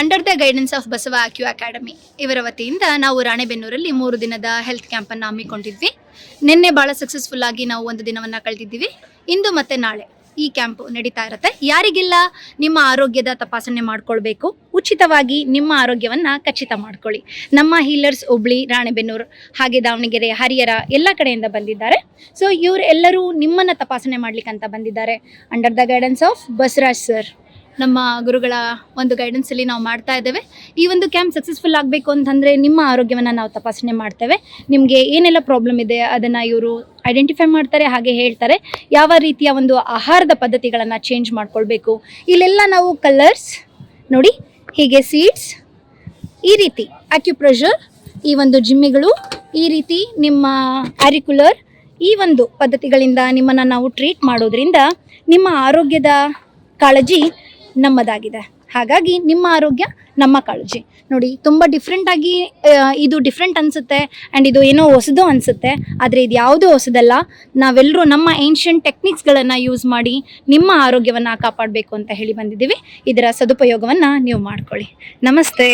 Under the guidance of Basava ಅಕ್ಯೂ academy ಇವರ ವತಿಯಿಂದ ನಾವು ರಾಣೆಬೆನ್ನೂರಲ್ಲಿ 3 ದಿನದ ಹೆಲ್ತ್ ಕ್ಯಾಂಪನ್ನು ಹಮ್ಮಿಕೊಂಡಿದ್ವಿ. ನಿನ್ನೆ ಭಾಳ ಸಕ್ಸಸ್ಫುಲ್ ಆಗಿ ನಾವು 1 ದಿನವನ್ನು ಕಳೆದಿದ್ದೀವಿ. ಇಂದು ಮತ್ತು ನಾಳೆ ಈ ಕ್ಯಾಂಪು ನಡೀತಾ ಇರುತ್ತೆ. ಯಾರಿಗೆಲ್ಲ ನಿಮ್ಮ ಆರೋಗ್ಯದ ತಪಾಸಣೆ ಮಾಡ್ಕೊಳ್ಬೇಕು, ಉಚಿತವಾಗಿ ನಿಮ್ಮ ಆರೋಗ್ಯವನ್ನು ಖಚಿತ ಮಾಡ್ಕೊಳ್ಳಿ. ನಮ್ಮ ಹೀಲರ್ಸ್ ಹುಬ್ಳಿ, ರಾಣೆಬೆನ್ನೂರು, ಹಾಗೆ ದಾವಣಗೆರೆ, ಹರಿಹರ ಎಲ್ಲ ಕಡೆಯಿಂದ ಬಂದಿದ್ದಾರೆ. ಸೊ ಇವರೆಲ್ಲರೂ ನಿಮ್ಮನ್ನು ತಪಾಸಣೆ ಮಾಡ್ಲಿಕ್ಕಂತ ಬಂದಿದ್ದಾರೆ. Under the guidance of Basavaraj sir, ನಮ್ಮ ಗುರುಗಳ ಒಂದು ಗೈಡೆನ್ಸಲ್ಲಿ ನಾವು ಮಾಡ್ತಾ ಇದ್ದೇವೆ. ಈ ಒಂದು ಕ್ಯಾಂಪ್ ಸಕ್ಸಸ್ಫುಲ್ ಆಗಬೇಕು ಅಂತಂದರೆ ನಿಮ್ಮ ಆರೋಗ್ಯವನ್ನು ನಾವು ತಪಾಸಣೆ ಮಾಡ್ತೇವೆ. ನಿಮಗೆ ಏನೆಲ್ಲ ಪ್ರಾಬ್ಲಮ್ ಇದೆ ಅದನ್ನು ಇವರು ಐಡೆಂಟಿಫೈ ಮಾಡ್ತಾರೆ, ಹಾಗೆ ಹೇಳ್ತಾರೆ ಯಾವ ರೀತಿಯ ಒಂದು ಆಹಾರದ ಪದ್ಧತಿಗಳನ್ನು ಚೇಂಜ್ ಮಾಡ್ಕೊಳ್ಬೇಕು. ಇಲ್ಲೆಲ್ಲ ನಾವು ಕಲರ್ಸ್ ನೋಡಿ, ಹೀಗೆ ಸೀಡ್ಸ್, ಈ ರೀತಿ ಅಕ್ಯುಪ್ರೆಷರ್, ಈ ಒಂದು ಜಿಮ್ಮಿಗಳು, ಈ ರೀತಿ ನಿಮ್ಮ ಆರಿಕ್ಯುಲರ್, ಈ ಒಂದು ಪದ್ಧತಿಗಳಿಂದ ನಿಮ್ಮನ್ನು ನಾವು ಟ್ರೀಟ್ ಮಾಡೋದ್ರಿಂದ ನಿಮ್ಮ ಆರೋಗ್ಯದ ಕಾಳಜಿ ನಮ್ಮದಾಗಿದೆ. ಹಾಗಾಗಿ ನಿಮ್ಮ ಆರೋಗ್ಯ ನಮ್ಮ ಕಾಳಜಿ. ನೋಡಿ, ತುಂಬ ಡಿಫ್ರೆಂಟಾಗಿ ಇದು ಡಿಫ್ರೆಂಟ್ ಅನಿಸುತ್ತೆ ಆ್ಯಂಡ್ ಇದು ಏನೋ ಹೊಸದು ಅನಿಸುತ್ತೆ, ಆದರೆ ಇದು ಯಾವುದೂ ಹೊಸದಲ್ಲ. ನಾವೆಲ್ಲರೂ ನಮ್ಮ ಏನ್ಷಿಯಂಟ್ ಟೆಕ್ನಿಕ್ಸ್ಗಳನ್ನು ಯೂಸ್ ಮಾಡಿ ನಿಮ್ಮ ಆರೋಗ್ಯವನ್ನು ಕಾಪಾಡಬೇಕು ಅಂತ ಹೇಳಿ ಬಂದಿದ್ದೀವಿ. ಇದರ ಸದುಪಯೋಗವನ್ನು ನೀವು ಮಾಡ್ಕೊಳ್ಳಿ. ನಮಸ್ತೆ.